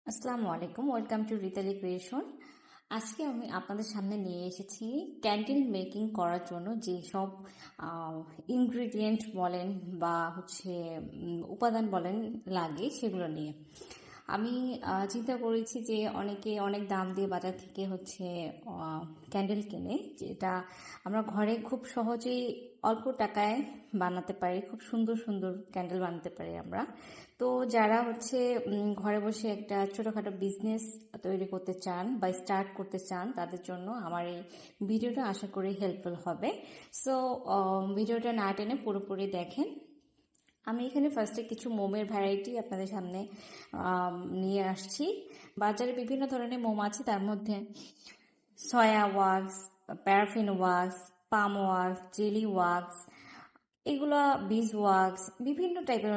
আসসালামু আলাইকুম, welcome to রিতালি creation. আজকে আমি আপনাদের সামনে নিয়ে এসেছি ক্যান্ডেল মেকিং করার জন্য যে সব ইনগ্রিডিয়েন্ট বলেন বা উপাদান বলেন লাগে সেগুলো নিয়ে। আমি চিন্তা করেছি যে অনেকে অনেক দাম দিয়ে বাজার থেকে ক্যান্ডেল কেনে, যেটা আমরা ঘরে খুব সহজেই অল্প টাকায় বানাতে পারি, খুব সুন্দর সুন্দর ক্যান্ডেল বানাতে পারি আমরা। তো যারা ঘরে বসে একটা ছোটোখাটো বিজনেস তৈরি করতে চান বা স্টার্ট করতে চান, তাদের জন্য আমার এই ভিডিওটা আশা করি হেল্পফুল হবে। সো ভিডিওটা না টেনে পুরোপুরি দেখেন। আমি এখানে ফার্স্টে কিছু মোমের ভ্যারাইটি আপনাদের সামনে নিয়ে আসছি। বাজারে বিভিন্ন ধরনের মোম আছে, তার মধ্যে সয়া ওয়াক্স, প্যারাফিন ওয়াক্স, পাম ওয়াক্স, জেলি ওয়াক্স, এগুলো বিজ ওয়াক্স, বিভিন্ন টাইপের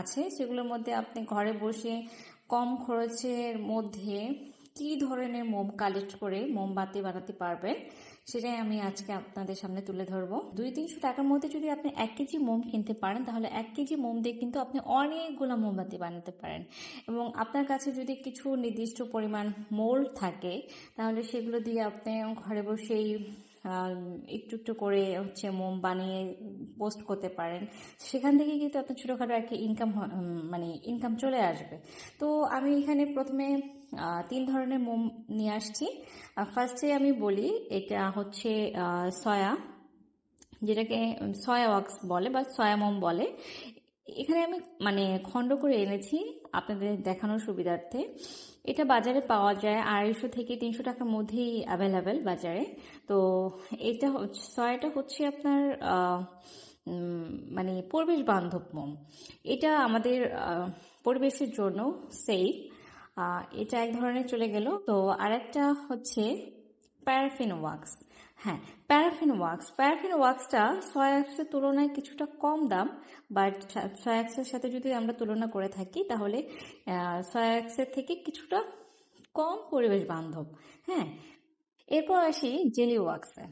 আছে। সেগুলোর মধ্যে আপনি ঘরে বসে কম খরচের মধ্যে কি ধরনের মোম কালেক্ট করে মোমবাতি বানাতে পারবেন, সেটাই আমি আজকে আপনাদের সামনে তুলে ধরবো। 200-300 টাকার মধ্যে যদি আপনি 1 কেজি মোম কিনতে পারেন, তাহলে 1 কেজি মোম দিয়ে কিন্তু আপনি অনেকগুলো মোমবাতি বানাতে পারেন। এবং আপনার কাছে যদি কিছু নির্দিষ্ট পরিমাণ মোল্ড থাকে, তাহলে সেগুলো দিয়ে আপনি ঘরে বসেই একটু একটু করে মোম বানিয়ে পোস্ট করতে পারেন। সেখান থেকে কিন্তু আপনার ছোটোখাটো একটা ইনকাম চলে আসবে। তো আমি এখানে প্রথমে 3 ধরনের মোম নিয়ে আসছি। ফার্স্টে আমি বলি, এটা হচ্ছে সয়া, যেটাকে সয়া ওয়াক্স বলে বা সয়া মোম বলে। এখানে আমি খণ্ড করে এনেছি আপনাদের দেখানোর সুবিধার্থে। এটা বাজারে পাওয়া যায় 250 থেকে 300 টাকার মধ্যেই অ্যাভেলেবেল বাজারে। তো এটা সয়াটা হচ্ছে আপনার পরিবেশ বান্ধব মোম। এটা আমাদের পরিবেশের জন্য সেফ। এটা এক ধরনের চলে গেল। তো আরেকটা হচ্ছে প্যারাফিন ওয়াক্স। হ্যাঁ, প্যারাফিন ওয়াক্সটা সয়াক্সের তুলনায় কিছুটা কম দাম, বাট সয়াক্সের সাথে যদি আমরা তুলনা করে থাকি, তাহলে সয়াক্সের থেকে কিছুটা কম পরিবেশ বান্ধব। হ্যাঁ, এরপর আসি জেলি ওয়াক্সে।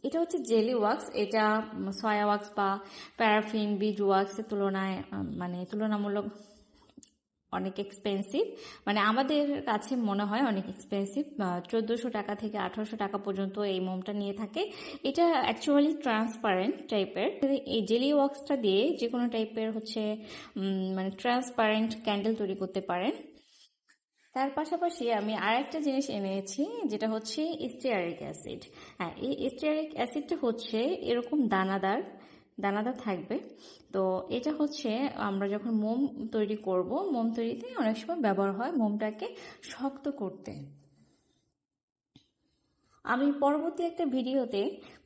এটা হচ্ছে জেলি ওয়াক্স। এটা সয়া ওয়াক্স বা প্যারাফিন বিজ ওয়াক্সের তুলনায় তুলনামূলক অনেক এক্সপেন্সিভ, আমাদের কাছে মনে হয় অনেক এক্সপেন্সিভ। 1400 টাকা থেকে 1800 টাকা পর্যন্ত এই মোমটা নিয়ে থাকে। এটা অ্যাকচুয়ালি ট্রান্সপারেন্ট টাইপের। এই জেলি ওয়াক্সটা দিয়ে যে কোনো টাইপের ট্রান্সপারেন্ট ক্যান্ডেল তৈরি করতে পারেন। তার পাশাপাশি আমি আরেকটা জিনিস এনেছি, যেটা হচ্ছে স্টিয়ারিক অ্যাসিড। হ্যাঁ, এই স্টিয়ারিক অ্যাসিডটা হচ্ছে এরকম দানাদার দানাদার থাকবে। তো এটা হচ্ছে আমরা যখন মোম তৈরি করব, মোম তৈরিতে অনেক সময় ব্যবহার হয় মোমটাকে শক্ত করতে। আমি পরবর্তী একটা ভিডিওতে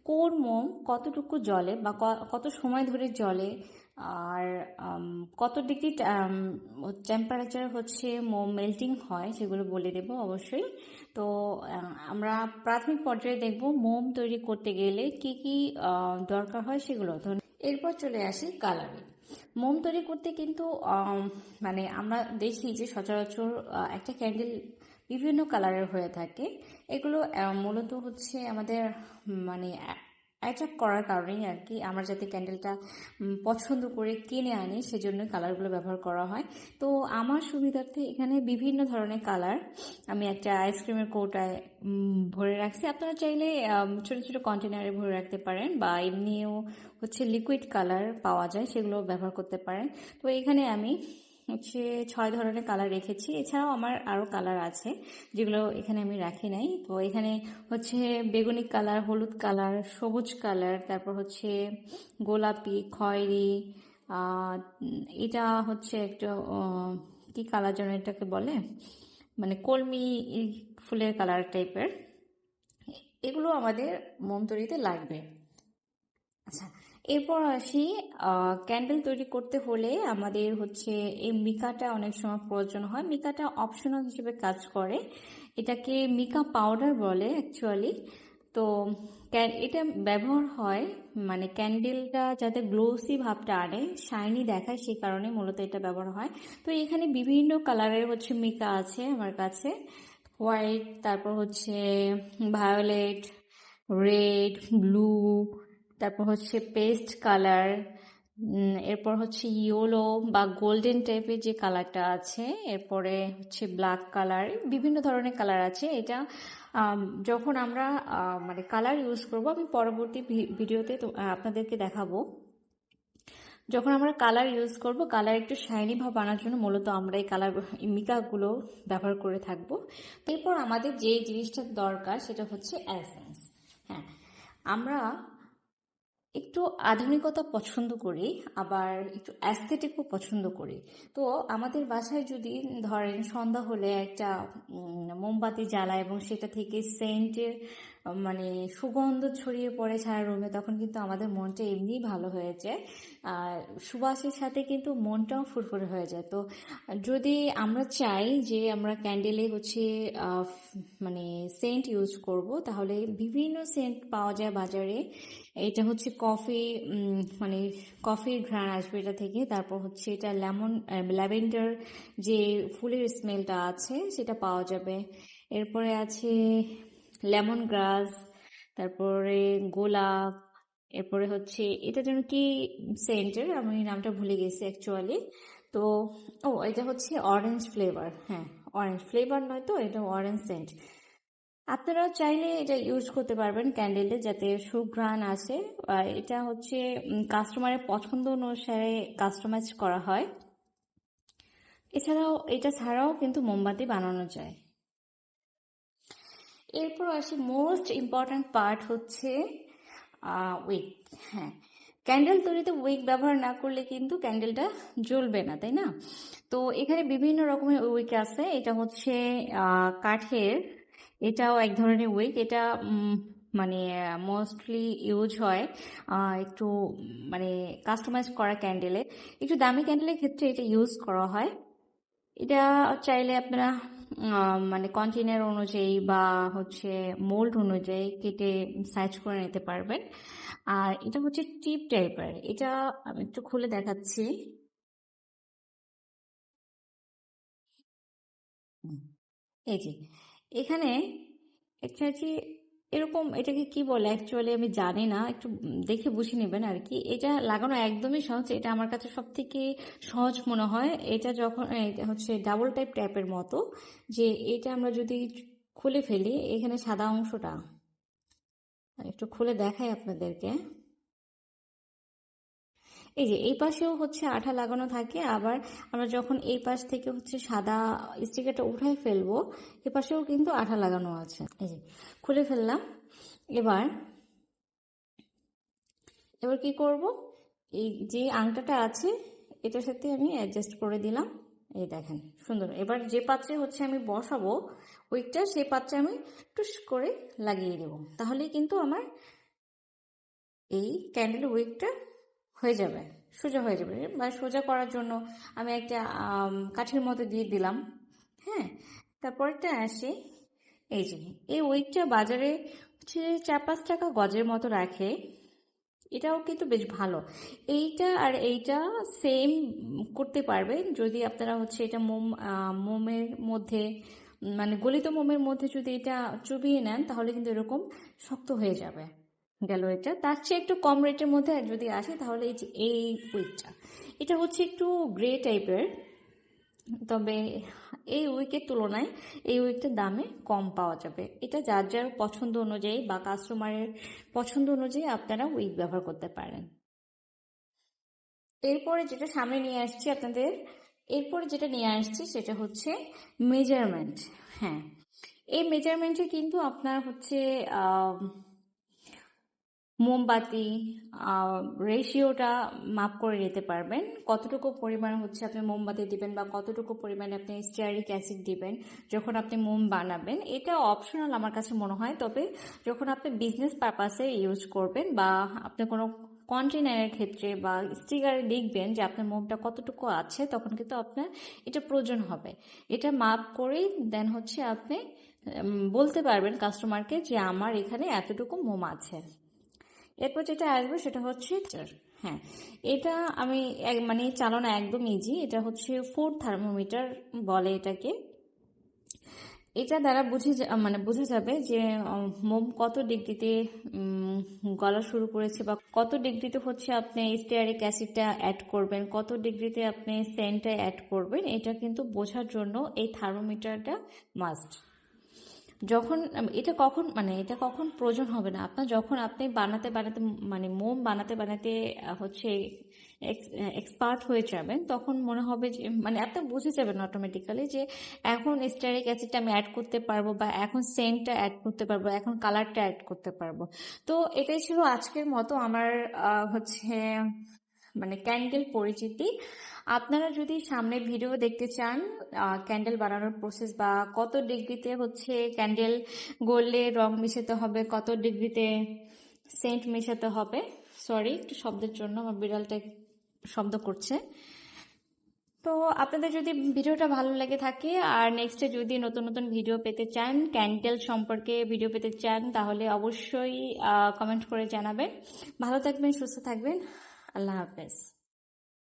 কোন মোম কতটুকু জলে বা কত সময় ধরে জলে, আর কত ডিগ্রি টেম্পারেচার মোম মেল্টিং হয়, সেগুলো বলে দেব অবশ্যই। তো আমরা প্রাথমিক পর্যায়ে দেখব মোম তৈরি করতে গেলে কি কি দরকার হয় সেগুলো। এরপর চলে আসি কালারে। মোম তৈরি করতে কিন্তু আমরা দেখি যে সচরাচর একটা ক্যান্ডেল বিভিন্ন কালারের হয়ে থাকে। এগুলো মূলত হচ্ছে আমাদের অ্যাট্রাক্ট করার কারণেই আর কি। আমরা যাতে ক্যান্ডেলটা পছন্দ করে কিনে আনি, সেজন্য কালারগুলো ব্যবহার করা হয়। তো আমার সুবিধার্থে এখানে বিভিন্ন ধরনের কালার আমি একটা আইসক্রিমের কৌটায় ভরে রাখছি। আপনারা চাইলে ছোট ছোট কন্টেনারে ভরে রাখতে পারেন, বা এমনিও লিকুইড কালার পাওয়া যায়, সেগুলো ব্যবহার করতে পারেন। তো এখানে আমি 6 ধরনের কালার রেখেছি। এছাড়াও আমার আরও কালার আছে, যেগুলো এখানে আমি রাখি নাই। তো এখানে বেগুনি কালার, হলুদ কালার, সবুজ কালার, তারপর গোলাপি, খয়েরি, এটা একটা কি কালার যেন এটাকে বলে, কলমি ফুলের কালার টাইপের। এগুলো আমাদের মোম তৈরিতে লাগবে। আচ্ছা, এরপর আসি ক্যান্ডেল তৈরি করতে হলে আমাদের এই মিকাটা অনেক সময় প্রয়োজন হয়। মিকাটা অপশনাল হিসেবে কাজ করে। এটাকে মিকা পাউডার বলে অ্যাকচুয়ালি। তো এটা ব্যবহার হয় ক্যান্ডেলটা যাতে গ্লোসি ভাবটা আনে, শাইনি দেখায়, সেই কারণে মূলত এটা ব্যবহার হয়। তো এখানে বিভিন্ন কালারের মিকা আছে আমার কাছে। হোয়াইট, তারপর ভায়োলেট, রেড, ব্লু, তারপর পেস্ট কালার, এরপর হচ্ছে ইয়েলো বা গোল্ডেন টাইপের যে কালারটা আছে, এরপরে হচ্ছে ব্ল্যাক কালার, বিভিন্ন ধরনের কালার আছে। এটা যখন আমরা মানে কালার ইউজ করব, আমি পরবর্তী ভিডিওতে আপনাদেরকে দেখাবো। যখন আমরা কালার ইউজ করব, কালার একটু শাইনি ভাব আনার জন্য মূলত আমরা এই কালার মিকাগুলো ব্যবহার করে থাকবো। এরপর আমাদের যে জিনিসটা দরকার সেটা হচ্ছে এসেন্স। হ্যাঁ, আমরা একটু আধুনিকতা পছন্দ করি, আবার একটু অ্যাস্থেটিকও পছন্দ করি। তো আমাদের বাসায় যদি ধরেন সন্ধ্যা হলে একটা মোমবাতি জ্বালায় এবং সেটা থেকে সেন্টের মানে সুগন্ধ ছড়িয়ে পড়ে সারা রুমে, তখন কিন্তু আমাদের মনটা এমনিই ভালো হয়ে যায়। আর সুবাসের সাথে কিন্তু মনটাও ফুরফুরে হয়ে যায়। তো যদি আমরা চাই যে আমরা ক্যান্ডেলে হচ্ছে মানে সেন্ট ইউজ করব, তাহলে বিভিন্ন সেন্ট পাওয়া যায় বাজারে। এটা হচ্ছে কফি, মানে কফির ঘ্রাণ আসবে এটা থেকে। তারপর হচ্ছে এটা ল্যাভেন্ডার যে ফুলের স্মেলটা আছে সেটা পাওয়া যাবে। এরপরে আছে লেমন গ্রাস, তারপরে গোলাপ, এরপরে হচ্ছে এটা যেন কি সেন্টের, আমি নামটা ভুলে গেছি অ্যাকচুয়ালি। তো এটা হচ্ছে অরেঞ্জ ফ্লেভার। হ্যাঁ, অরেঞ্জ ফ্লেভার নয় তো, এটা অরেঞ্জ সেন্ট। আপনারা চাইলে এটা ইউজ করতে পারবেন ক্যান্ডেলে, যাতে সুঘ্রাণ আসে। এটা হচ্ছে কাস্টমারের পছন্দ অনুসারে কাস্টমাইজ করা হয়। এছাড়াও এটা ছাড়াও কিন্তু মোমবাতি বানানো যায়। এরপর আসি মোস্ট ইম্পর্ট্যান্ট পার্ট হচ্ছে উইক। হ্যাঁ, ক্যান্ডেল তৈরিতে উইক ব্যবহার না করলে কিন্তু ক্যান্ডেলটা জ্বলবে না, তাই না? তো এখানে বিভিন্ন রকমের উইক আছে। এটা হচ্ছে কাঠের, এটাও এক ধরনের উইক। এটা মানে মোস্টলি ইউজ হয় একটু মানে কাস্টমাইজ করা ক্যান্ডেলে। একটু দামি ক্যান্ডেলের ক্ষেত্রে এটা ইউজ করা হয়। এটা চাইলে আপনারা মানে কন্টেনার অনুযায়ী বা হচ্ছে মোল্ড অনুযায়ী কেটে সাইজ করে নিতে পারবেন। আর এটা হচ্ছে টিপ টাইপের। এটা আমি একটু খুলে দেখাচ্ছি। এই যে এখানে একটা যে এরকম, এটাকে কি বলে অ্যাকচুয়ালি আমি জানি না, একটু দেখে বুঝে নেবেন আর কি। এটা লাগানো একদমই সহজ, এটা আমার কাছে সব থেকে সহজ মনে হয়। এটা যখন এটা হচ্ছে ডাবল টাইপের মতো, যে এটা আমরা যদি খুলে ফেলি, এখানে সাদা অংশটা একটু খুলে দেখাই আপনাদেরকে। এই যে এই পাশেও হচ্ছে আঠা লাগানো থাকে, আবার আমরা যখন এই পাশ থেকে হচ্ছে সাদা স্টিকারটা উঠাই ফেলবো, এ পাশেও কিন্তু আঠা লাগানো আছে। এই যে খুলে ফেললাম। এবার এবার কি করব, এই যে আংটাটা আছে এটার সাথে আমি অ্যাডজাস্ট করে দিলাম। এই দেখেন সুন্দর। এবার যে পাত্রে হচ্ছে আমি বসাবো উইকটা, সেই পাত্রে আমি টুস করে লাগিয়ে দেব, তাহলেই কিন্তু আমার এই ক্যান্ডেল উইকটা হয়ে যাবে, সোজা হয়ে যাবে। বা সোজা করার জন্য আমি একটা কাঠির মতো দিয়ে দিলাম। হ্যাঁ, তারপরটা আসি। এই যে এই উইকটা বাজারে হচ্ছে 4-5 টাকা গজের মতো রাখে। এটাও কিন্তু বেশ ভালো। এইটা আর এইটা সেম করতে পারবেন যদি আপনারা হচ্ছে এটা মোমের মধ্যে মানে গলিত মোমের মধ্যে যদি এটা চুবিয়ে নেন, তাহলে কিন্তু এরকম শক্ত হয়ে যাবে। গেল এটা। তার চেয়ে একটু কম রেটের মধ্যে যদি আসে, তাহলে এই যে এই উইকটা, এটা হচ্ছে একটু গ্রে টাইপের, তবে এই উইকের তুলনায় এই উইকটার দামে কম পাওয়া যাবে। এটা যার যার পছন্দ অনুযায়ী বা কাস্টমারের পছন্দ অনুযায়ী আপনারা উইক ব্যবহার করতে পারেন। এরপরে যেটা সামনে নিয়ে আসছি আপনাদের, এরপরে যেটা নিয়ে আসছি সেটা হচ্ছে মেজারমেন্ট। হ্যাঁ, এই মেজারমেন্টে কিন্তু আপনার হচ্ছে মোমবাতি রেশিওটা মাপ করে নিতে পারবেন। কতটুকু পরিমাণ হচ্ছে আপনি মোমবাতি দিবেন বা কতটুকু পরিমাণে আপনি স্টিয়ারিক অ্যাসিড দিবেন যখন আপনি মোম বানাবেন, এটা অপশনাল আমার কাছে মনে হয়। তবে যখন আপনি বিজনেস পারপাসে ইউজ করবেন বা আপনি কোনো কন্টেনারের ক্ষেত্রে বা স্টিকারে লিখবেন যে আপনার মোমটা কতটুকু আছে, তখন কিন্তু আপনার এটা প্রয়োজন হবে। এটা মাপ করেই দেন হচ্ছে আপনি বলতে পারবেন কাস্টমারকে যে আমার এখানে এতটুকু মোম আছে। এরপর যেটা আসবে সেটা হচ্ছে হ্যাঁ, এটা আমি মানে চালানো একদম ইজি। এটা হচ্ছে ফুড থার্মোমিটার বলে এটাকে। এটা দ্বারা মানে বোঝা যাবে যে মোম কত ডিগ্রিতে গলা শুরু করেছে বা কত ডিগ্রিতে হচ্ছে আপনি স্টিয়ারিক অ্যাসিডটা অ্যাড করবেন, কত ডিগ্রিতে আপনি সেন্টটা অ্যাড করবেন, এটা কিন্তু বোঝার জন্য এই থার্মোমিটারটা মাস্ট। এটা কখন প্রয়োজন হবে না আপনার, যখন আপনি বানাতে বানাতে মানে মোম বানাতে বানাতে হচ্ছে এক্সপার্ট হয়ে যাবেন, তখন মনে হবে যে মানে আপনি বুঝে যাবেন অটোমেটিক্যালি যে এখন স্টারিক অ্যাসিডটা আমি অ্যাড করতে পারবো, বা এখন সেন্টটা অ্যাড করতে পারবো, এখন কালারটা অ্যাড করতে পারবো। তো এটাই ছিল আজকের মতো আমার হচ্ছে মানে ক্যান্ডেল পরিচিতি। আপনারা যদি সামনে ভিডিও দেখতে চান ক্যান্ডেল বানানোর প্রসেস, বা কত ডিগ্রিতে হচ্ছে ক্যান্ডেল গড়লে রং মিশাতে হবে, কত ডিগ্রিতে সেন্ট মেশাতে হবে, সরি একটু শব্দের জন্য আমার বিড়ালটা শব্দ করছে। তো আপনাদের যদি ভিডিওটা ভালো লেগে থাকে আর নেক্সটে যদি নতুন নতুন ভিডিও পেতে চান, ক্যান্ডেল সম্পর্কে ভিডিও পেতে চান, তাহলে অবশ্যই কমেন্ট করে জানাবেন। ভালো থাকবেন, সুস্থ থাকবেন, আল্লাহ হাফেজ।